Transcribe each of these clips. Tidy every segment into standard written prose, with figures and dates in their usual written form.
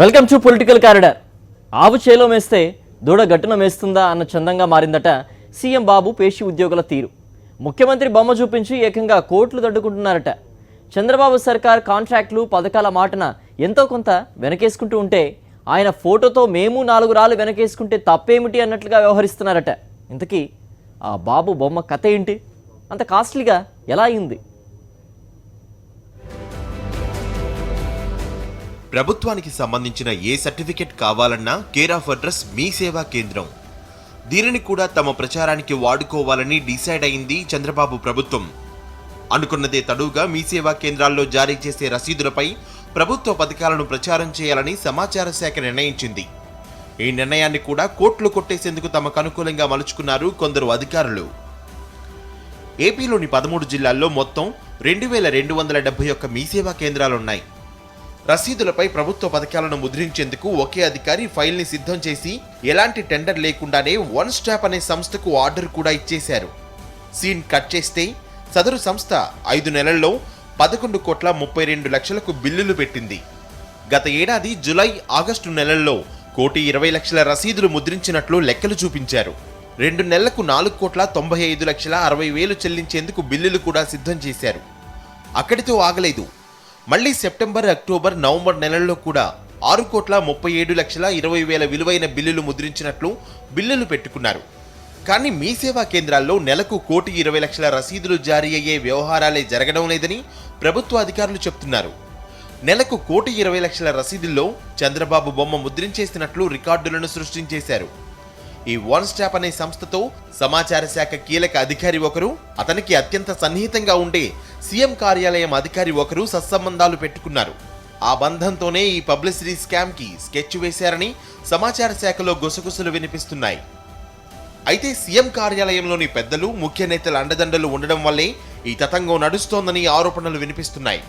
Welcome to political corridor. ఆవు చేలో మేస్తే దూడ గట్టున మేస్తుందా అన్న చందంగా మారిందట సీఎం బాబు పేషి ఉద్యోగుల తీరు. ముఖ్యమంత్రి బొమ్మ చూపించి ఏకంగా కోట్లు దడ్డుకుంటున్నారట. చంద్రబాబు సర్కార్ కాంట్రాక్టులు పథకాల మాటన ఎంతో కొంత వెనకేసుకుంటూ ఉంటే ఆయన ఫోటోతో మేము 4 రాళ్ళు వెనకేసుకుంటే తప్పేమిటి అన్నట్లుగా వ్యవహరిస్తున్నారట. ఇంతకీ ఆ బాబు బొమ్మ కథ ఏంటి? అంత కాస్ట్లీగా ఎలా అయింది? ప్రభుత్వానికి సంబంధించిన ఏ సర్టిఫికెట్ కావాలన్నా కేర్ ఆఫ్ అడ్రస్ మీ సేవా కేంద్రం. దీనిని కూడా తమ ప్రచారానికి వాడుకోవాలని డిసైడ్ అయింది చంద్రబాబు ప్రభుత్వం. అనుకున్నదే తడువుగా మీ సేవా కేంద్రాల్లో జారీ చేసే రసీదులపై ప్రభుత్వ పథకాలను ప్రచారం చేయాలని సమాచార శాఖ నిర్ణయించింది. ఈ నిర్ణయాన్ని కూడా కోట్లు కొట్టేసేందుకు తమకు అనుకూలంగా మలుచుకున్నారు కొందరు అధికారులు. ఏపీలోని 13 జిల్లాల్లో మొత్తం 2271 మీ సేవా కేంద్రాలున్నాయి. రసీదులపై ప్రభుత్వ పథకాలను ముద్రించేందుకు ఒకే అధికారి ఫైల్ని సిద్ధం చేసి ఎలాంటి టెండర్ లేకుండానే వన్ స్టాప్ అనే సంస్థకు ఆర్డర్ కూడా ఇచ్చేశారు. సీన్ కట్ చేస్తే సదరు సంస్థ 5 నెలల్లో 11,32,00,000కు బిల్లులు పెట్టింది. గత ఏడాది జులై, ఆగస్టు నెలల్లో 1,20,00,000 రసీదులు ముద్రించినట్లు లెక్కలు చూపించారు. 2 నెలలకు 4,95,60,000 చెల్లించేందుకు బిల్లులు కూడా సిద్ధం చేశారు. అక్కడితో ఆగలేదు. మళ్లీ సెప్టెంబర్, అక్టోబర్, నవంబర్ నెలల్లో కూడా 6,37,20,000 విలువైన బిల్లులు ముద్రించినట్లు బిల్లులు పెట్టుకున్నారు. కానీ మీ సేవా కేంద్రాల్లో నెలకు 1,20,00,000 రసీదులు జారీ అయ్యే వ్యవహారాలే జరగడం లేదని ప్రభుత్వ అధికారులు చెప్తున్నారు. నెలకు 1,20,00,000 రసీదుల్లో చంద్రబాబు బొమ్మ ముద్రించేసినట్లు రికార్డులను సృష్టించేశారు. ఈ వన్ స్టాప్ అనే సంస్థతో సమాచార శాఖ కీలక అధికారి ఒకరు, అతనికి అత్యంత సన్నిహితంగా ఉండే సీఎం కార్యాలయం అధికారి ఒకరు సత్సంబంధాలు పెట్టుకున్నారు. ఆ బంధంతోనే ఈ పబ్లిసిటీ స్కామ్ కి స్కెచ్ వేశారని సమాచార శాఖలో గుసగుసలు వినిపిస్తున్నాయి. అయితే సీఎం కార్యాలయంలోని పెద్దలు, ముఖ్య నేతల అండదండలు ఉండడం వల్లే ఈ తతంగం నడుస్తోందని ఆరోపణలు వినిపిస్తున్నాయి.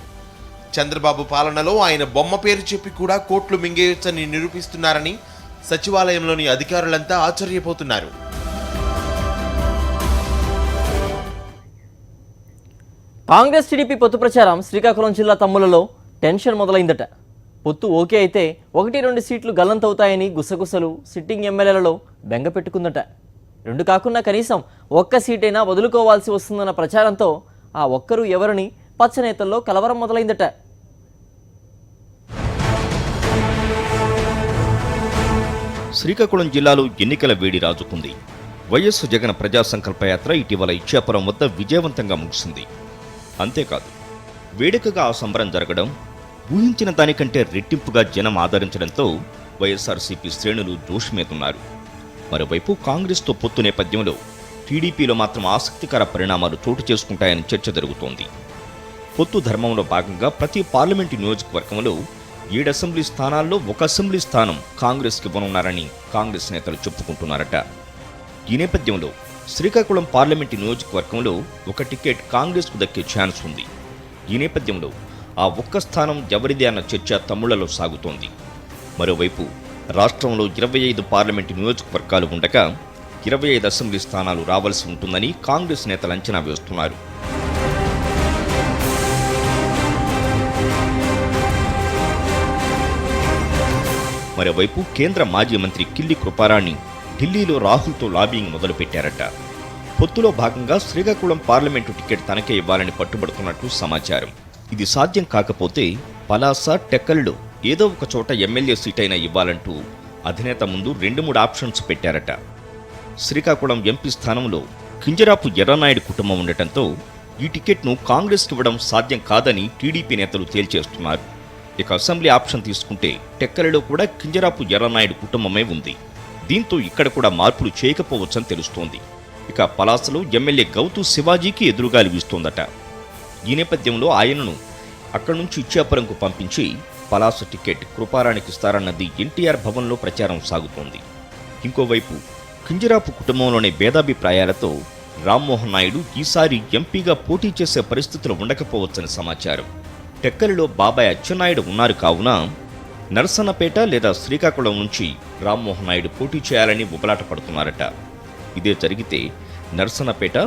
చంద్రబాబు పాలనలో ఆయన బొమ్మ పేరు చెప్పి కూడా కోట్లు మింగేయొచ్చని నిరూపిస్తున్నారని సచివాలయంలోని అధికారులంతా ఆశ్చర్యపోతున్నారు. కాంగ్రెస్ టీడీపీ పొత్తు ప్రచారం శ్రీకాకుళం జిల్లా తమ్ములలో టెన్షన్ మొదలైందట. పొత్తు ఓకే అయితే 1-2 సీట్లు గల్లంతవుతాయని గుసగుసలు సిట్టింగ్ ఎమ్మెల్యేలలో బెంగ పెట్టుకుందట. 2 కాకుండా కనీసం 1 సీటైనా వదులుకోవాల్సి వస్తుందన్న ప్రచారంతో ఆ ఒక్కరు ఎవరిని పచ్చనేతల్లో కలవరం మొదలైందట. శ్రీకాకుళం జిల్లాలో ఎన్నికల వేడి రాజుకుంది. వైఎస్ జగన్ ప్రజా సంకల్ప యాత్ర ఇటీవల ఇచ్చాపురం వద్ద విజయవంతంగా ముగిసింది. అంతేకాదు, వేడుకగా ఆ సంబరం జరగడం, ఊహించిన దానికంటే రెట్టింపుగా జనం ఆదరించడంతో వైఎస్ఆర్సీపీ శ్రేణులు జోష్మేతున్నారు. మరోవైపు కాంగ్రెస్తో పొత్తు నేపథ్యంలో టీడీపీలో మాత్రం ఆసక్తికర పరిణామాలు చోటు చేసుకుంటాయని చర్చ జరుగుతోంది. పొత్తు ధర్మంలో భాగంగా ప్రతి పార్లమెంటు నియోజకవర్గంలో 7 అసెంబ్లీ స్థానాల్లో 1 అసెంబ్లీ స్థానం కాంగ్రెస్కి ఇవ్వనున్నారని కాంగ్రెస్ నేతలు చెప్పుకుంటున్నారట. ఈ నేపథ్యంలో శ్రీకాకుళం పార్లమెంటు నియోజకవర్గంలో 1 టికెట్ కాంగ్రెస్కు దక్కే ఛాన్స్ ఉంది. ఈ నేపథ్యంలో ఆ 1 స్థానం ఎవరిదే అన్న చర్చ తమ్ముళ్లలో సాగుతోంది. మరోవైపు రాష్ట్రంలో 25 పార్లమెంటు నియోజకవర్గాలు ఉండగా 25 అసెంబ్లీ స్థానాలు రావాల్సి ఉంటుందని కాంగ్రెస్ నేతలు అంచనా వేస్తున్నారు. మరోవైపు కేంద్ర మాజీ మంత్రి కిల్లి కృపారాణి ఢిల్లీలో రాహుల్తో లాబింగ్ మొదలుపెట్టారట. పొత్తులో భాగంగా శ్రీకాకుళం పార్లమెంటు టికెట్ తనకే ఇవ్వాలని పట్టుబడుతున్నట్లు సమాచారం. ఇది సాధ్యం కాకపోతే పలాస, టెక్కలిలో ఏదో ఒక చోట ఎమ్మెల్యే సీటైనా ఇవ్వాలంటూ అధినేత ముందు 2-3 ఆప్షన్స్ పెట్టారట. శ్రీకాకుళం ఎంపీ స్థానంలో కింజరాపు ఎర్రనాయుడు కుటుంబం ఉండటంతో ఈ టికెట్ను కాంగ్రెస్కి ఇవ్వడం సాధ్యం కాదని టీడీపీ నేతలు తేల్చేస్తున్నారు. ఇక అసెంబ్లీ ఆప్షన్ తీసుకుంటే టెక్కలిలో కూడా కింజరాపు ఎర్రనాయుడు కుటుంబమే ఉంది. దీంతో ఇక్కడ కూడా మార్పులు చేయకపోవచ్చని తెలుస్తోంది. ఇక పలాసలో ఎమ్మెల్యే గౌతు శివాజీకి ఎదురుగాలి వీస్తోందట. ఈ నేపథ్యంలో ఆయనను అక్కడి నుంచి ఇచ్చాపురంకు పంపించి పలాస టికెట్ కృపారాణికి ఇస్తారన్నది ఎన్టీఆర్ భవన్లో ప్రచారం సాగుతోంది. ఇంకోవైపు కింజరాపు కుటుంబంలోని భేదాభిప్రాయాలతో రామ్మోహన్ నాయుడు ఈసారి ఎంపీగా పోటీ చేసే పరిస్థితులు ఉండకపోవచ్చని సమాచారం. టెక్కలిలో బాబాయ్ అచ్చెన్నాయుడు ఉన్నారు కావున నరసన్నపేట లేదా శ్రీకాకుళం నుంచి రామ్మోహన్ నాయుడు పోటీ చేయాలని ఉబలాట పడుతున్నారట. ఇదే జరిగితే నరసన్నపేట,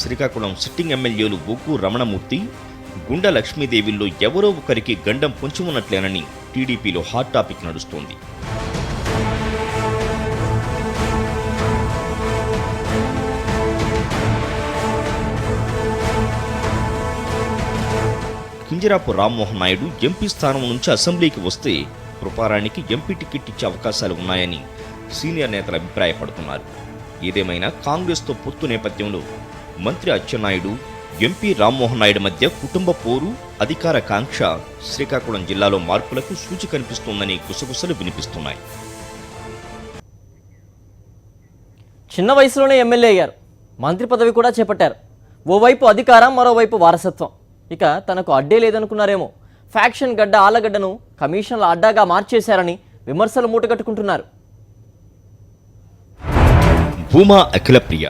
శ్రీకాకుళం సిట్టింగ్ ఎమ్మెల్యేలు బొగ్గు రమణమూర్తి, గుండా లక్ష్మీదేవిల్లో ఎవరో ఒకరికి గండం పొంచి ఉన్నట్లేనని టీడీపీలో హాట్ టాపిక్ నడుస్తోంది. కింజరాపు రామ్మోహన్ నాయుడు ఎంపీ స్థానం నుంచి అసెంబ్లీకి వస్తే కృపారాణికి ఎంపీ టికెట్ ఇచ్చే అవకాశాలు ఉన్నాయని సీనియర్ నేతలు అభిప్రాయపడుతున్నారు. ఏదేమైనా కాంగ్రెస్తో పొత్తు నేపథ్యంలో మంత్రి అచ్చెన్నాయుడు, ఎంపీ రామ్మోహన్ నాయుడు మధ్య కుటుంబ పోరు, అధికార కాంక్ష శ్రీకాకుళం జిల్లాలో మార్పులకు సూచి కనిపిస్తోందని గుసగుసలు వినిపిస్తున్నాయి. చిన్న వయసులోనే ఎమ్మెల్యే అయ్యారు, మంత్రి పదవి కూడా చేపట్టారు. ఓవైపు అధికారం, మరోవైపు వారసత్వం. ఇక తనకు అడ్డే లేదనుకున్నారేమో. ఫ్యాక్షన్ గడ్డ ఆలగడ్డను కమిషన్ల అడ్డాగా మార్చేశారని విమర్శలు మూటగట్టుకుంటున్నారు. భూమా అఖిలప్రియ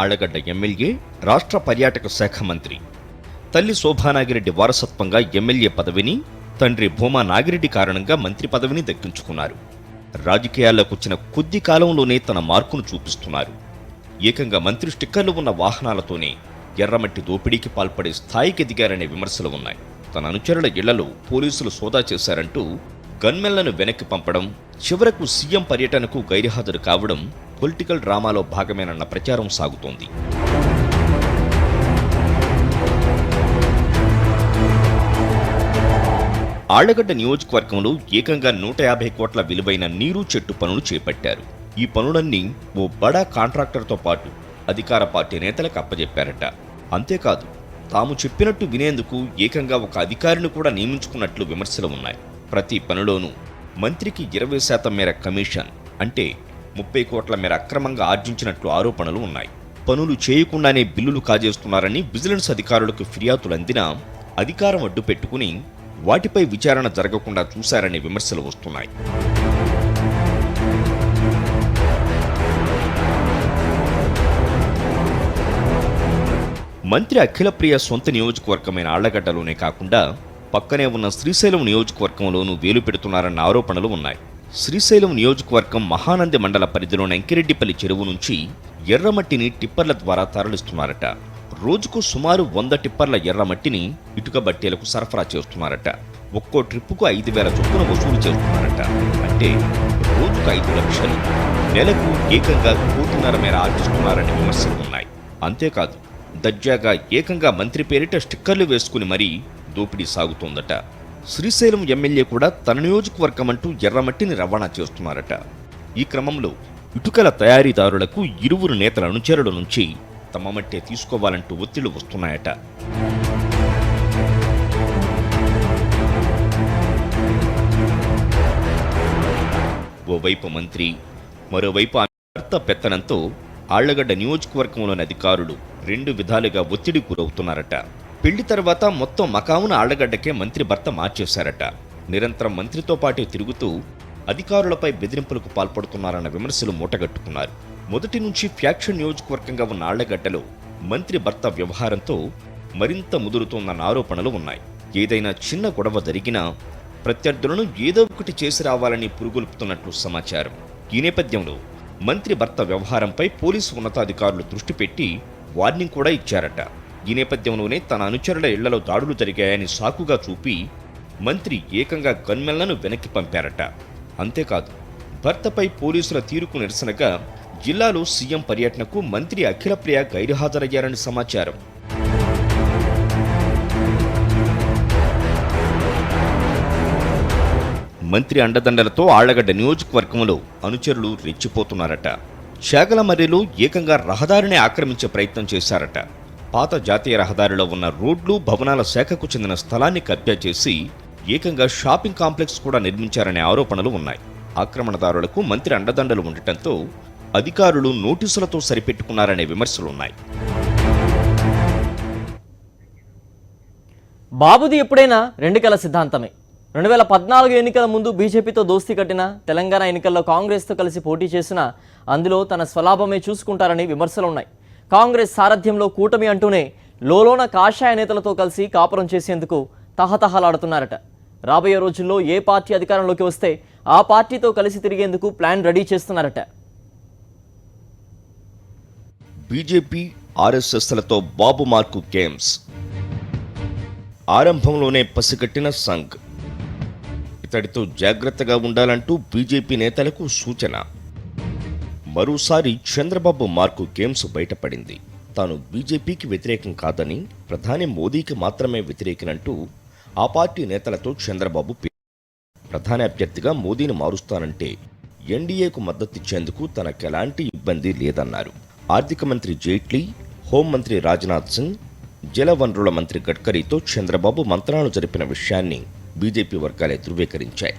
ఆళ్లగడ్డ ఎమ్మెల్యే, రాష్ట్ర పర్యాటక శాఖ మంత్రి. తల్లి శోభానాగిరెడ్డి వారసత్వంగా ఎమ్మెల్యే పదవిని, తండ్రి భూమా నాగిరెడ్డి కారణంగా మంత్రి పదవిని దక్కించుకున్నారు. రాజకీయాల్లోకి వచ్చిన కొద్ది కాలంలోనే తన మార్కును చూపిస్తున్నారు. ఏకంగా మంత్రి స్టిక్కర్లు ఉన్న వాహనాలతోనే ఎర్రమట్టి దోపిడీకి పాల్పడే స్థాయికి ఎదిగారనే విమర్శలు ఉన్నాయి. తన అనుచరుల ఇళ్లలో పోలీసులు సోదా చేశారంటూ గన్మెన్లను వెనక్కి పంపడం, చివరకు సీఎం పర్యటనకు గైర్హాజరు కావడం పొలిటికల్ డ్రామాలో భాగమేనన్న ప్రచారం సాగుతోంది. ఆళ్లగడ్డ నియోజకవర్గంలో ఏకంగా 150 కోట్ల విలువైన నీరు చెట్టు పనులు చేపట్టారు. ఈ పనులన్నీ ఓ బడా కాంట్రాక్టర్తో పాటు అధికార పార్టీ నేతలకు అప్పజెప్పారట. అంతేకాదు, తాము చెప్పినట్టు వినేందుకు ఏకంగా ఒక అధికారిని కూడా నియమించుకున్నట్లు విమర్శలు ఉన్నాయి. ప్రతి పనిలోనూ మంత్రికి 20% మేర కమిషన్, అంటే 30 కోట్ల మేర అక్రమంగా ఆర్జించినట్లు ఆరోపణలు ఉన్నాయి. పనులు చేయకుండానే బిల్లులు కాజేస్తున్నారని విజిలెన్స్ అధికారులకు ఫిర్యాదులు అందినా అధికారం అడ్డు పెట్టుకుని వాటిపై విచారణ జరగకుండా చూశారనే విమర్శలు వస్తున్నాయి. మంత్రి అఖిలప్రియ సొంత నియోజకవర్గమైన ఆళ్లగడ్డలోనే కాకుండా పక్కనే ఉన్న శ్రీశైలం నియోజకవర్గంలోనూ వేలు పెడుతున్నారన్న ఆరోపణలు ఉన్నాయి. శ్రీశైలం నియోజకవర్గం మహానంది మండల పరిధిలోని ఎంకిరెడ్డిపల్లి చెరువు నుంచి ఎర్రమట్టిని టిప్పర్ల ద్వారా తరలిస్తున్నారట. రోజుకు సుమారు 100 టిప్పర్ల ఎర్రమట్టిని ఇటుక బట్టీలకు సరఫరా చేస్తున్నారట. ఒక్కో ట్రిప్పుకు 5,000 చొప్పున వసూలు చేస్తున్నారట. అంటే రోజుకు 5 లక్షలు, నెలకు ఏకంగా 1.5 కోట్ల మేర ఆర్జిస్తున్నారని విమర్శలు ఉన్నాయి. అంతేకాదు, దర్జాగా ఏకంగా మంత్రి పేరిట స్టిక్కర్లు వేసుకుని మరీ దోపిడీ సాగుతోందట. శ్రీశైలం ఎమ్మెల్యే కూడా తన నియోజకవర్గం అంటూ ఎర్రమట్టిని రవాణా చేస్తున్నారట. ఈ క్రమంలో ఇటుకల తయారీదారులకు ఇరువురు నేతల అనుచరుల నుంచి తమ మట్టే తీసుకోవాలంటూ ఒత్తిళ్లు వస్తున్నాయట. ఓవైపు మంత్రి, మరోవైపు భర్త పెత్తనంతో ఆళ్లగడ్డ నియోజకవర్గంలోని అధికారులు 2 విధాలుగా ఒత్తిడి గురవుతున్నారట. పెళ్లి తర్వాత మొత్తం మకామున ఆళ్లగడ్డకే మంత్రి భర్త మార్చేశారట. నిరంతరం మంత్రితో పాటే తిరుగుతూ అధికారులపై బెదిరింపులకు పాల్పడుతున్నారన్న విమర్శలు మూటగట్టుకున్నారు. మొదటి నుంచి ఫ్యాక్షన్ నియోజకవర్గంగా ఉన్న ఆళ్లగడ్డలో మంత్రి భర్త వ్యవహారంతో మరింత ముదురుతోందన్న ఆరోపణలు ఉన్నాయి. ఏదైనా చిన్న గొడవ జరిగినా ప్రత్యర్థులను ఏదో ఒకటి చేసి రావాలని పురుగొల్పుతున్నట్లు సమాచారం. ఈ నేపథ్యంలో మంత్రి భర్త వ్యవహారంపై పోలీసు ఉన్నతాధికారులు దృష్టి పెట్టి వార్నింగ్ కూడా ఇచ్చారట. ఈ నేపథ్యంలోనే తన అనుచరుల ఇళ్లలో దాడులు జరిగాయని సాకుగా చూపి మంత్రి ఏకంగా గన్మెన్లను వెనక్కి పంపారట. అంతేకాదు, భర్తపై పోలీసుల తీరుకు నిరసనగా జిల్లాలో సీఎం పర్యటనకు మంత్రి అఖిలప్రియ గైర్హాజరయ్యారని సమాచారం. మంత్రి అండదండలతో ఆళ్లగడ్డ నియోజకవర్గంలో అనుచరులు రెచ్చిపోతున్నారట. శాగలమర్రిలో ఏకంగా రహదారిని ఆక్రమించే ప్రయత్నం చేశారట. పాత జాతీయ రహదారిలో ఉన్న రోడ్లు, భవనాల శాఖకు చెందిన స్థలాన్ని కబ్జా చేసి ఏకంగా షాపింగ్ కాంప్లెక్స్ కూడా నిర్మించారనే ఆరోపణలు ఉన్నాయి. ఆక్రమణదారులకు మంత్రి అండదండలు ఉండటంతో అధికారులు నోటీసులతో సరిపెట్టుకున్నారనే విమర్శలున్నాయి. బాబుది ఎప్పుడైనా 2 కల సిద్ధాంతమే. 2014 ఎన్నికల ముందు బీజేపీతో దోస్తీ కట్టిన, తెలంగాణ ఎన్నికల్లో కాంగ్రెస్తో కలిసి పోటీ చేసిన అందులో తన స్వలాభమే చూసుకుంటారని విమర్శలున్నాయి. కాంగ్రెస్ సారథ్యంలో కూటమి అంటూనే లోలోన కాషాయ నేతలతో కలిసి కాపురం చేసేందుకు తహతహలాడుతున్నారట. రాబోయే రోజుల్లో ఏ పార్టీ అధికారంలోకి వస్తే ఆ పార్టీతో కలిసి తిరిగేందుకు ప్లాన్ రెడీ చేస్తున్నారట. బీజేపీ, ఆర్ఎస్ఎస్లతో బాబు మార్కు గేమ్స్ ఆరంభంలోనే పసిగట్టిన సంఘ్. ఇతడితో జాగ్రత్తగా ఉండాలంటూ బీజేపీ నేతలకు సూచన. మరోసారి చంద్రబాబు మార్కు గేమ్స్ బయటపడింది. తాను బీజేపీకి వ్యతిరేకం కాదని, ప్రధాని మోదీకి మాత్రమే వ్యతిరేకినంటూ ఆ పార్టీ నేతలతో చంద్రబాబు ప్రధాని అభ్యర్థిగా మోదీని మారుస్తానంటే ఎన్డీఏకు మద్దతిచ్చేందుకు తనకెలాంటి ఇబ్బంది లేదన్నారు. ఆర్థిక మంత్రి జైట్లీ, హోంమంత్రి రాజ్నాథ్ సింగ్, జలవనరుల మంత్రి గడ్కరీతో చంద్రబాబు మంత్రాలు జరిపిన విషయాన్ని బీజేపీ వర్గాలే ధృవీకరించాయి.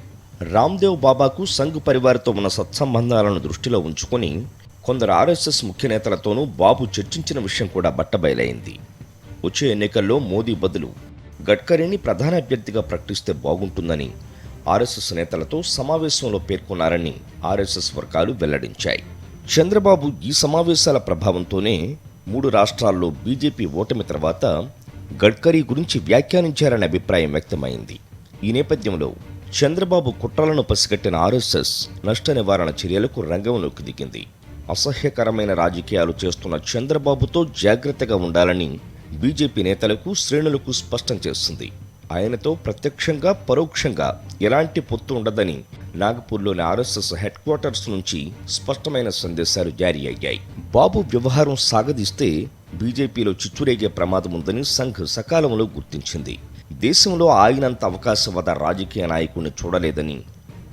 రామ్దేవ్ బాబాకు సంఘ్ పరివార్తో ఉన్న సత్సంబంధాలను దృష్టిలో ఉంచుకొని కొందరు ఆర్ఎస్ఎస్ ముఖ్య నేతలతోనూ బాబు చర్చించిన విషయం కూడా బట్టబయలైంది. వచ్చే ఎన్నికల్లో మోదీ బదులు గడ్కరీని ప్రధాన అభ్యర్థిగా ప్రకటిస్తే బాగుంటుందని ఆర్ఎస్ఎస్ నేతలతో సమావేశంలో పేర్కొన్నారని ఆర్ఎస్ఎస్ వర్గాలు వెల్లడించాయి. చంద్రబాబు ఈ సమావేశాల ప్రభావంతోనే 3 రాష్ట్రాల్లో బీజేపీ ఓటమి తర్వాత గడ్కరీ గురించి వ్యాఖ్యానించారనే అభిప్రాయం వ్యక్తమైంది. ఈ నేపథ్యంలో చంద్రబాబు కుట్రలను పసిగట్టిన ఆర్ఎస్ఎస్ నష్ట నివారణ చర్యలకు రంగంలోకి దిగింది. అసహ్యకరమైన రాజకీయాలు చేస్తున్న చంద్రబాబుతో జాగ్రత్తగా ఉండాలని బీజేపీ నేతలకు, శ్రేణులకు స్పష్టం చేస్తుంది. ఆయనతో ప్రత్యక్షంగా, పరోక్షంగా ఎలాంటి పొత్తు ఉండదని నాగపూర్లోని ఆర్ఎస్ఎస్ హెడ్ క్వార్టర్స్ నుంచి స్పష్టమైన సందేశాలు జారీ అయ్యాయి. బాబు వ్యవహారం సాగదీస్తే బీజేపీలో చిచ్చురేగే ప్రమాదం ఉందని సంఘ్ సకాలంలో గుర్తించింది. దేశంలో ఆయనంత అవకాశవాద రాజకీయ నాయకుడిని చూడలేదని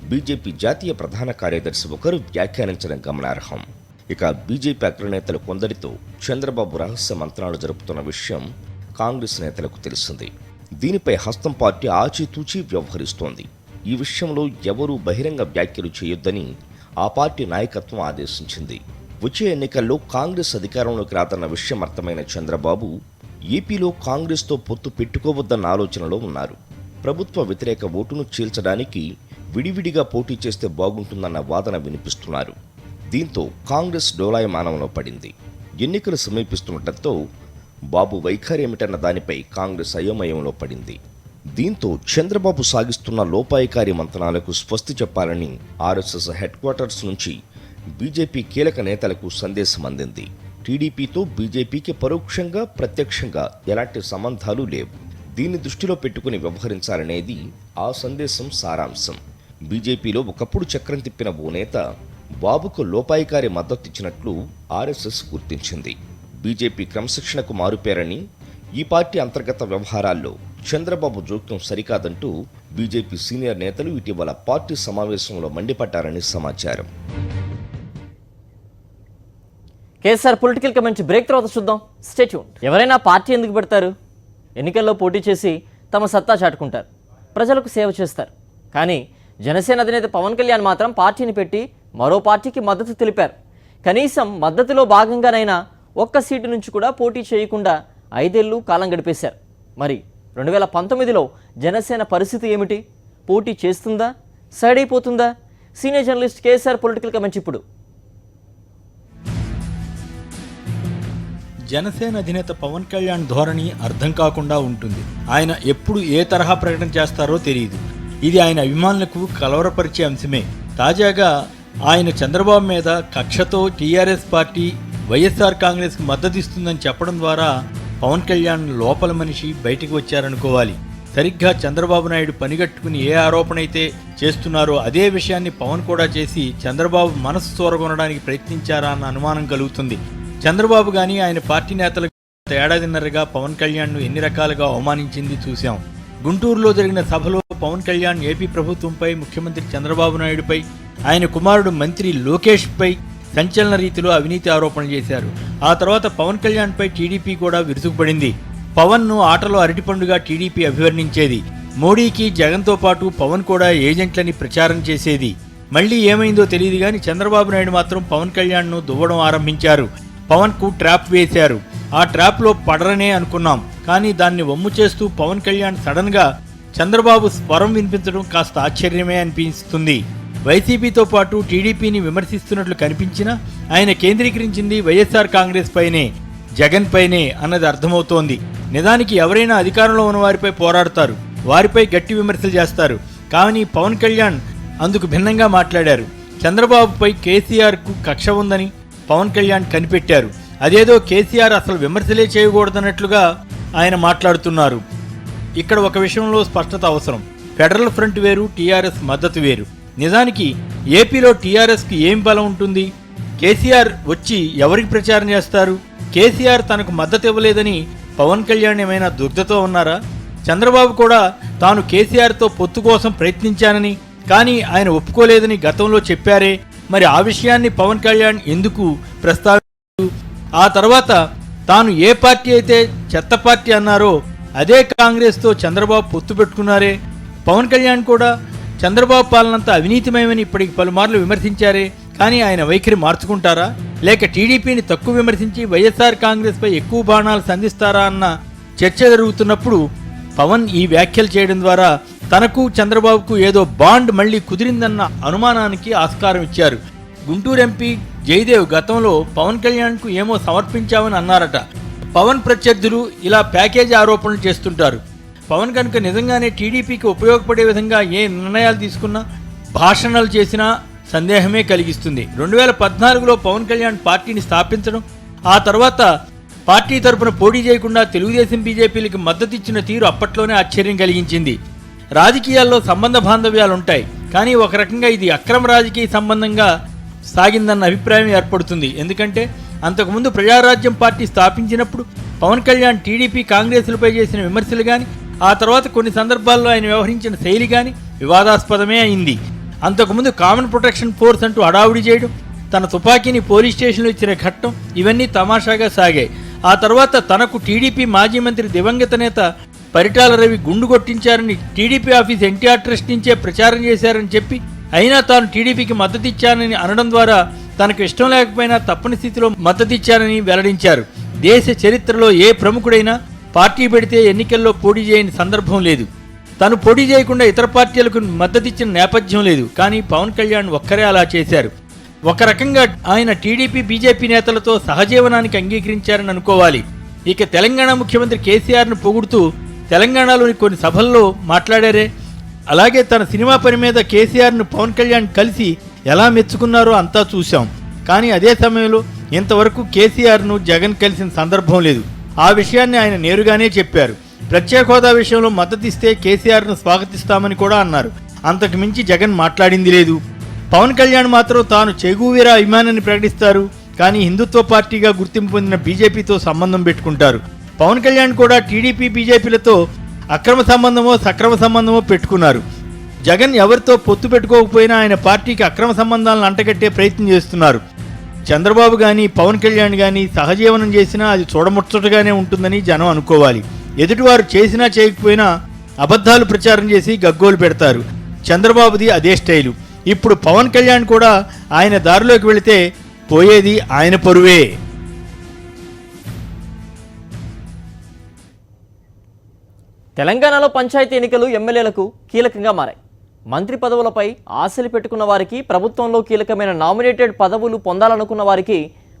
బీజేపీ జాతీయ ప్రధాన కార్యదర్శి ఒకరు వ్యాఖ్యానించడం గమనార్హం. ఇక బీజేపీ అగ్రనేతలు కొందరితో చంద్రబాబు రహస్య మంత్రాలు జరుపుతున్న విషయం కాంగ్రెస్ నేతలకు తెలిసింది. దీనిపై హస్తం పార్టీ ఆచితూచి వ్యవహరిస్తోంది. ఈ విషయంలో ఎవరూ బహిరంగ వ్యాఖ్యలు చేయొద్దని ఆ పార్టీ నాయకత్వం ఆదేశించింది. వచ్చే ఎన్నికల్లో కాంగ్రెస్ అధికారంలోకి రాదన్న విషయం అర్థమైన చంద్రబాబు ఏపీలో కాంగ్రెస్తో పొత్తు పెట్టుకోవద్దన్న ఆలోచనలో ఉన్నారు. ప్రభుత్వ వ్యతిరేక ఓటును చీల్చడానికి విడివిడిగా పోటీ చేస్తే బాగుంటుందన్న వాదన వినిపిస్తున్నారు. దీంతో కాంగ్రెస్ డోలాయమానంలో పడింది. ఎన్నికలు సమీపిస్తుండటంతో బాబు వైఖరి ఏమిటన్న దానిపై కాంగ్రెస్ అయోమయంలో పడింది. దీంతో చంద్రబాబు సాగిస్తున్న లోపాయికారి మంతనాలకు స్వస్తి చెప్పాలని ఆర్ఎస్ఎస్ హెడ్ క్వార్టర్స్ నుంచి బీజేపీ కీలక నేతలకు సందేశం అందింది. టీడీపీతో బీజేపీకి పరోక్షంగా, ప్రత్యక్షంగా ఎలాంటి సంబంధాలు లేవు. దీన్ని దృష్టిలో పెట్టుకుని వ్యవహరించాలనేది ఆ సందేశం సారాంశం. బీజేపీలో ఒకప్పుడు చక్రం తిప్పిన ఓ నేత బాబుకు లోపాయికారి మద్దతిచ్చినట్లు ఆర్ఎస్ఎస్ గుర్తించింది. బీజేపీ క్రమశిక్షణకు మారుపేరని, ఈ పార్టీ అంతర్గత వ్యవహారాల్లో చంద్రబాబు జోక్యం సరికాదంటూ బీజేపీ సీనియర్ నేతలు ఇటీవల పార్టీ సమావేశంలో మండిపడ్డారని సమాచారం. కేసీఆర్ పొలిటికల్ కమెంట్ బ్రేక్ తర్వాత చూద్దాం. Stay tuned. ఎవరైనా పార్టీ ఎందుకు పెడతారు? ఎన్నికల్లో పోటీ చేసి తమ సత్తా చాటుకుంటారు, ప్రజలకు సేవ చేస్తారు. కానీ జనసేన అధినేత పవన్ కళ్యాణ్ మాత్రం పార్టీని పెట్టి మరో పార్టీకి మద్దతు తెలిపారు. కనీసం మద్దతులో భాగంగానైనా ఒక్క సీటు నుంచి కూడా పోటీ చేయకుండా 5 ఏళ్లు కాలం గడిపేశారు. మరి 2019లో జనసేన పరిస్థితి ఏమిటి? పోటీ చేస్తుందా, సైడ్ అయిపోతుందా? Senior journalist KCR political comment ఇప్పుడు. జనసేన అధినేత పవన్ కళ్యాణ్ ధోరణి అర్థం కాకుండా ఉంటుంది. ఆయన ఎప్పుడు ఏ తరహా ప్రకటన చేస్తారో తెలియదు. ఇది ఆయన అభిమానులకు కలవరపరిచే అంశమే. తాజాగా ఆయన చంద్రబాబు మీద కక్షతో టీఆర్ఎస్ పార్టీ వైఎస్ఆర్ కాంగ్రెస్కి మద్దతు ఇస్తుందని చెప్పడం ద్వారా పవన్ కళ్యాణ్ లోపల మనిషి బయటికి వచ్చారనుకోవాలి. సరిగ్గా చంద్రబాబు నాయుడు పనిగట్టుకుని ఏ ఆరోపణ అయితే చేస్తున్నారో అదే విషయాన్ని పవన్ కూడా చేసి చంద్రబాబు మనసు చూరగొనడానికి ప్రయత్నించారా అన్న అనుమానం కలుగుతుంది. చంద్రబాబు కానీ ఆయన పార్టీ నేతలు ఏడాదిన్నరగా పవన్ కళ్యాణ్ను ఎన్ని రకాలుగా అవమానించింది చూశాం. గుంటూరులో జరిగిన సభలో పవన్ కళ్యాణ్ ఏపీ ప్రభుత్వంపై, ముఖ్యమంత్రి చంద్రబాబు నాయుడుపై, ఆయన కుమారుడు మంత్రి లోకేష్పై సంచలన రీతిలో అవినీతి ఆరోపణలు చేశారు. ఆ తర్వాత పవన్ కళ్యాణ్పై టీడీపీ కూడా విరుచుకుపడింది. పవన్ను ఆటలో అరటిపండుగా టీడీపీ అభివర్ణించేది. మోడీకి, జగన్తో పాటు పవన్ కూడా ఏజెంట్లని ప్రచారం చేసేది. మళ్ళీ ఏమైందో తెలియదు కానీ చంద్రబాబు నాయుడు మాత్రం పవన్ కళ్యాణ్ను దువ్వడం ఆరంభించారు. పవన్కు ట్రాప్ వేశారు. ఆ ట్రాప్లో పడరనే అనుకున్నాం. కానీ దాన్ని వమ్ము చేస్తూ పవన్ కళ్యాణ్ సడన్గా చంద్రబాబు స్వరం వినిపించడం కాస్త ఆశ్చర్యమే అనిపిస్తుంది. వైసీపీతో పాటు టీడీపీని విమర్శిస్తున్నట్లు కనిపించినా ఆయన కేంద్రీకరించింది వైఎస్ఆర్ కాంగ్రెస్ పైనే, జగన్ పైనే అన్నది అర్థమవుతోంది. నిజానికి ఎవరైనా అధికారంలో ఉన్న వారిపై పోరాడతారు, వారిపై గట్టి విమర్శలు చేస్తారు. కానీ పవన్ కళ్యాణ్ అందుకు భిన్నంగా మాట్లాడారు. చంద్రబాబుపై కేసీఆర్కు కక్ష ఉందని పవన్ కళ్యాణ్ కనిపెట్టారు. అదేదో కేసీఆర్ అసలు విమర్శలే చేయకూడదన్నట్లుగా ఆయన మాట్లాడుతున్నారు. ఇక్కడ ఒక విషయంలో స్పష్టత అవసరం. ఫెడరల్ ఫ్రంట్ వేరు, టీఆర్ఎస్ మద్దతు వేరు. నిజానికి ఏపీలో టీఆర్ఎస్కి ఏం బలం ఉంటుంది? కేసీఆర్ వచ్చి ఎవరికి ప్రచారం చేస్తారు? కేసీఆర్ తనకు మద్దతు ఇవ్వలేదని పవన్ కళ్యాణ్ ఏమైనా దుర్దతో ఉన్నారా? చంద్రబాబు కూడా తాను కేసీఆర్తో పొత్తు కోసం ప్రయత్నించానని, కానీ ఆయన ఒప్పుకోలేదని గతంలో చెప్పారే. మరి ఆ విషయాన్ని పవన్ కళ్యాణ్ ఎందుకు ప్రస్తావించారు? ఆ తర్వాత తాను ఏ పార్టీ అయితే చెత్త పార్టీ అన్నారో అదే కాంగ్రెస్తో చంద్రబాబు పొత్తు పెట్టుకున్నారే. పవన్ కళ్యాణ్ కూడా చంద్రబాబు పాలనంతా అవినీతిమయమని ఇప్పటికి పలుమార్లు విమర్శించారే. కానీ ఆయన వైఖరి మార్చుకుంటారా? లేక టీడీపీని తక్కువ విమర్శించి వైఎస్ఆర్ కాంగ్రెస్పై ఎక్కువ బాణాలు సంధిస్తారా అన్న చర్చ జరుగుతున్నప్పుడు పవన్ ఈ వ్యాఖ్యలు చేయడం ద్వారా తనకు చంద్రబాబుకు ఏదో బాండ్ మళ్లీ కుదిరిందన్న అనుమానానికి ఆస్కారం ఇచ్చారు. గుంటూరు ఎంపీ జయదేవ్ గతంలో పవన్ కళ్యాణ్కు ఏమో సమర్పించామని అన్నారట. పవన్ ప్రత్యర్థులు ఇలా ప్యాకేజీ ఆరోపణలు చేస్తుంటారు. పవన్ కనుక నిజంగానే టీడీపీకి ఉపయోగపడే విధంగా ఏ నిర్ణయాలు తీసుకున్నా, భాషణలు చేసినా సందేహమే కలిగిస్తుంది. 2014లో పవన్ కళ్యాణ్ పార్టీని స్థాపించడం, ఆ తర్వాత పార్టీ తరపున పోటీ చేయకుండా తెలుగుదేశం బీజేపీలకు మద్దతు ఇచ్చిన తీరు అప్పట్లోనే ఆశ్చర్యం కలిగించింది. రాజకీయాల్లో సంబంధ బాంధవ్యాలుంటాయి, కానీ ఒక రకంగా ఇది అక్రమ రాజకీయ సంబంధంగా సాగిందన్న అభిప్రాయం ఏర్పడుతుంది. ఎందుకంటే అంతకుముందు ప్రజారాజ్యం పార్టీ స్థాపించినప్పుడు పవన్ కళ్యాణ్ టీడీపీ కాంగ్రెస్లపై చేసిన విమర్శలు కానీ, ఆ తర్వాత కొన్ని సందర్భాల్లో ఆయన వ్యవహరించిన శైలి కానీ వివాదాస్పదమే అయింది. అంతకుముందు కామన్ ప్రొటెక్షన్ ఫోర్స్ అంటూ హడావుడి చేయడం, తన తుపాకీని పోలీస్ స్టేషన్లో ఇచ్చిన ఘట్టం ఇవన్నీ తమాషాగా సాగాయి. ఆ తర్వాత తనకు టీడీపీ మాజీ మంత్రి దివంగత నేత పరిటాల రవి గుండు కొట్టించారని టీడీపీ ఆఫీస్ ఎన్టీఆర్ ట్రస్ట్ నుంచే ప్రచారం చేశారని చెప్పి, అయినా తాను టీడీపీకి మద్దతు ఇచ్చానని అనడం ద్వారా తనకు ఇష్టం లేకపోయినా తప్పని స్థితిలో మద్దతు ఇచ్చానని వెల్లడించారు. దేశ చరిత్రలో ఏ ప్రముఖుడైనా పార్టీ పెడితే ఎన్నికల్లో పోటీ చేయని సందర్భం లేదు. తను పోటీ చేయకుండా ఇతర పార్టీలకు మద్దతిచ్చిన నేపథ్యం లేదు. కానీ పవన్ కళ్యాణ్ ఒక్కరే అలా చేశారు. ఒక రకంగా ఆయన టీడీపీ బీజేపీ నేతలతో సహజీవనానికి అంగీకరించారని అనుకోవాలి. ఇక తెలంగాణ ముఖ్యమంత్రి కేసీఆర్ను పొగుడుతూ తెలంగాణలోని కొన్ని సభల్లో మాట్లాడారే. అలాగే తన సినిమా పని మీద కేసీఆర్ను పవన్ కళ్యాణ్ కలిసి ఎలా మెచ్చుకున్నారో అంతా చూశాం. కానీ అదే సమయంలో ఇంతవరకు కేసీఆర్ను జగన్ కలిసిన సందర్భం లేదు. ఆ విషయాన్ని ఆయన నేరుగానే చెప్పారు. ప్రత్యేక హోదా విషయంలో మద్దతిస్తే కేసీఆర్ను స్వాగతిస్తామని కూడా అన్నారు. అంతకు మించి జగన్ మాట్లాడింది లేదు. పవన్ కళ్యాణ్ మాత్రం తాను చెగువీరా అభిమానాన్ని ప్రకటిస్తారు, కానీ హిందుత్వ పార్టీగా గుర్తింపు పొందిన బీజేపీతో సంబంధం పెట్టుకుంటారు. పవన్ కళ్యాణ్ కూడా టీడీపీ బీజేపీలతో అక్రమ సంబంధమో సక్రమ సంబంధమో పెట్టుకున్నారు. జగన్ ఎవరితో పొత్తు పెట్టుకోకపోయినా ఆయన పార్టీకి అక్రమ సంబంధాలను అంటగట్టే ప్రయత్నం చేస్తున్నారు. చంద్రబాబు కానీ పవన్ కళ్యాణ్ కానీ సహజీవనం చేసినా అది చూడముచ్చటగానే ఉంటుందని జనం అనుకోవాలి. ఎదుటివారు చేసినా చేయకపోయినా అబద్ధాలు ప్రచారం చేసి గగ్గోలు పెడతారు. చంద్రబాబుది అదే స్టైలు. ఇప్పుడు పవన్ కళ్యాణ్ కూడా ఆయన దారిలోకి వెళితే పోయేది ఆయన పరువే. తెలంగాణలో పంచాయతీ ఎన్నికలు ఎమ్మెల్యేలకు కీలకంగా మారాయి. మంత్రి పదవులపై ఆశలు పెట్టుకున్న వారికి, ప్రభుత్వంలో కీలకమైన నామినేటెడ్ పదవులు పొందాలనుకున్న వారికి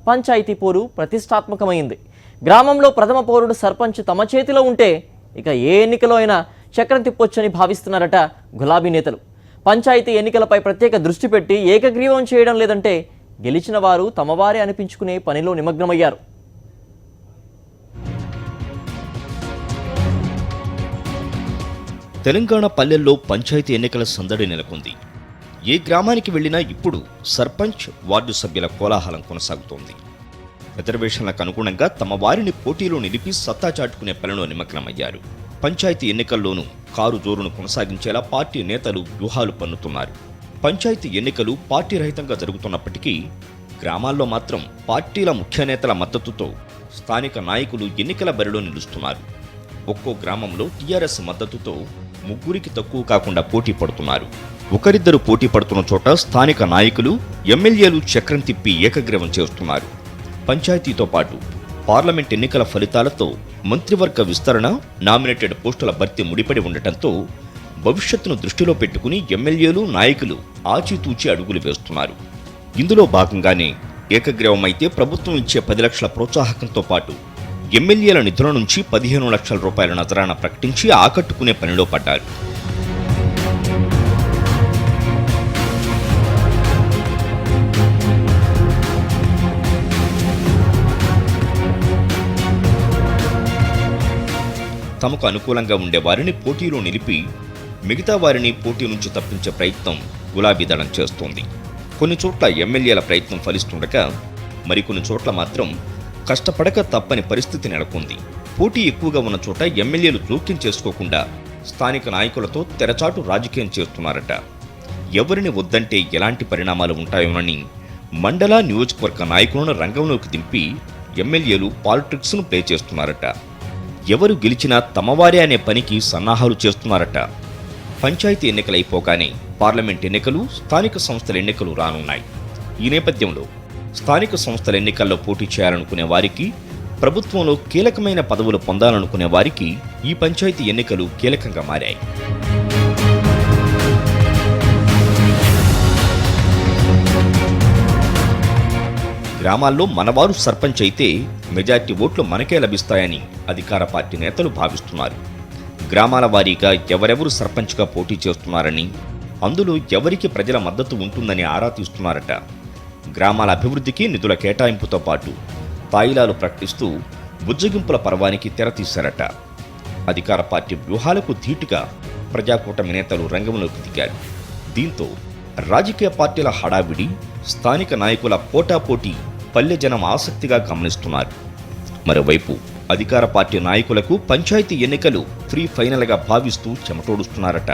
పంచాయతీ పోరు ప్రతిష్టాత్మకమైంది. గ్రామంలో ప్రథమ పౌరుడు సర్పంచ్ తమ చేతిలో ఉంటే ఇక ఏ ఎన్నికలో అయినా చక్రం తిప్పొచ్చని భావిస్తున్నారట గులాబీ నేతలు. పంచాయతీ ఎన్నికలపై ప్రత్యేక దృష్టి పెట్టి ఏకగ్రీవం చేయడం లేదంటే గెలిచిన వారు తమవారే అనిపించుకునే పనిలో నిమగ్నమయ్యారు. తెలంగాణ పల్లెల్లో పంచాయతీ ఎన్నికల సందడి నెలకొంది. ఏ గ్రామానికి వెళ్లినా ఇప్పుడు సర్పంచ్, వార్డు సభ్యుల కోలాహలం కొనసాగుతోంది. రిజర్వేషన్లకు అనుగుణంగా తమ వారిని పోటీలో నిలిపి సత్తా చాటుకునే పనిలో నిమగ్నమయ్యారు. పంచాయతీ ఎన్నికల్లోనూ కారు జోరును కొనసాగించేలా పార్టీ నేతలు వ్యూహాలు పన్నుతున్నారు. పంచాయతీ ఎన్నికలు పార్టీ రహితంగా జరుగుతున్నప్పటికీ గ్రామాల్లో మాత్రం పార్టీల ముఖ్య నేతల మద్దతుతో స్థానిక నాయకులు ఎన్నికల బరిలో నిలుస్తున్నారు. ఒక్కో గ్రామంలో టీఆర్ఎస్ మద్దతుతో ముగ్గురికి తక్కువ కాకుండా పోటీ పడుతున్నారు. ఒకరిద్దరు పోటీ పడుతున్న చోట స్థానిక నాయకులు, ఎమ్మెల్యేలు చక్రం తిప్పి ఏకగ్రీవం చేస్తున్నారు. పంచాయతీతో పాటు పార్లమెంట్ ఎన్నికల ఫలితాలతో మంత్రివర్గ విస్తరణ, నామినేటెడ్ పోస్టుల భర్తీ ముడిపడి ఉండటంతో భవిష్యత్తును దృష్టిలో పెట్టుకుని ఎమ్మెల్యేలు, నాయకులు ఆచితూచి అడుగులు వేస్తున్నారు. ఇందులో భాగంగానే ఏకగ్రీవమైతే ప్రభుత్వం ఇచ్చే 10 లక్షల ప్రోత్సాహకంతో పాటు ఎమ్మెల్యేల నిధుల నుంచి 15 లక్షల రూపాయల నజరాన ప్రకటించి ఆకట్టుకునే పనిలో పడ్డారు. తమకు అనుకూలంగా ఉండే వారిని పోటీలో నిలిపి మిగతా వారిని పోటీ నుంచి తప్పించే ప్రయత్నం గులాబీ దళం చేస్తోంది. కొన్ని చోట్ల ఎమ్మెల్యేల ప్రయత్నం ఫలిస్తుండగా మరికొన్ని చోట్ల మాత్రం కష్టపడక తప్పని పరిస్థితి నెలకొంది. పోటీ ఎక్కువగా ఉన్న చోట ఎమ్మెల్యేలు జోక్యం చేసుకోకుండా స్థానిక నాయకులతో తెరచాటు రాజకీయం చేస్తున్నారట. ఎవరిని వద్దంటే ఎలాంటి పరిణామాలు ఉంటాయోనని మండల నియోజకవర్గ నాయకులను రంగంలోకి దింపి ఎమ్మెల్యేలు పాలిటిక్స్ను ప్లే చేస్తున్నారట. ఎవరు గెలిచినా తమవారే అనే పనికి సన్నాహాలు చేస్తున్నారట. పంచాయతీ ఎన్నికలైపోగానే పార్లమెంట్ ఎన్నికలు, స్థానిక సంస్థల ఎన్నికలు రానున్నాయి. ఈ నేపథ్యంలో స్థానిక సంస్థల ఎన్నికల్లో పోటీ చేయాలనుకునే వారికి, ప్రభుత్వంలో కీలకమైన పదవులు పొందాలనుకునే వారికి ఈ పంచాయతీ ఎన్నికలు కీలకంగా మారాయి. గ్రామాల్లో మనవారు సర్పంచ్ అయితే మెజార్టీ ఓట్లు మనకే లభిస్తాయని అధికార పార్టీ నేతలు భావిస్తున్నారు. గ్రామాల వారీగా ఎవరెవరు సర్పంచ్గా పోటీ చేస్తున్నారని, అందులో ఎవరికి ప్రజల మద్దతు ఉంటుందని ఆరా తీస్తున్నారట. గ్రామాల అభివృద్ధికి నిధుల కేటాయింపుతో పాటు తాయిలాలు ప్రకటిస్తూ బుజ్జగింపుల పర్వానికి తెరతీశారట. అధికార పార్టీ వ్యూహాలకు ధీటుగా ప్రజాకూటమి నేతలు రంగంలోకి దిగారు. దీంతో రాజకీయ పార్టీల హడావిడి, స్థానిక నాయకుల పోటాపోటీ పల్లె జనం ఆసక్తిగా గమనిస్తున్నారు. మరోవైపు అధికార పార్టీ నాయకులకు పంచాయతీ ఎన్నికలు ఫ్రీ ఫైనల్గా భావిస్తూ చెమటోడుస్తున్నారట.